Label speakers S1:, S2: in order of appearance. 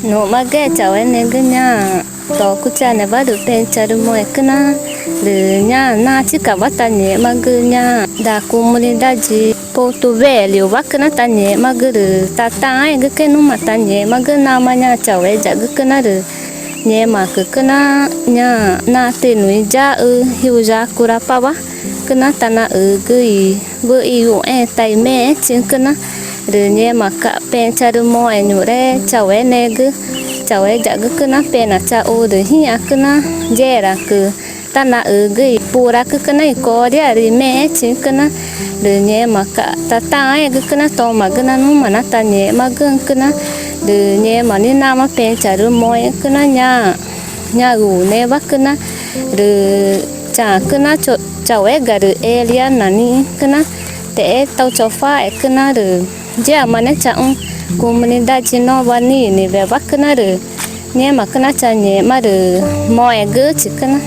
S1: no mage cháu em nên cái nhà to cứ cha này bắt được bên cha được mọi cái na rồi nhà na chỉ cả bắt ta nhẹ mà cứ nhà đã cùng mình đã gì po tu về liều bắt cái na ta nhẹ mà cứ rồi ta ai cái nó mà ta nhẹ mà cứ na mà nhà cháu ấy chả cái na rồi nhẹ mà cứ cái na nhà na tiền nuôi cha hiu cha cura pa ba cái na ta na cái vừa yêu em tay mẹ chính cái na rồi nhẹ mà cả bên cha được mọi nhủ đấy cháu ấy nè cứ cháu ấy chả cứ na bên là cha ô rồi hi à cứ na dễ là cứ ta na cái pura cứ này có đấy rồi mẹ chính cái na rồi nhẹ mà cả ta ấy cứ na to mà cái na nó mà na ta nhẹ mà cái na rồi nhẹ mà ni na mà bên chả được mọi cái na nhà ngủ nè bác cái na rồi chả cái na cháu ấy gà rồi elia nani cái na để tao cho phải cái na rồi giờ mà nó chẳng cùng mình đã chỉ nó vào ní về bác cái na rồi nhẹ mà cái na chả nhẹ mà rồi mọi cái chỉ cái na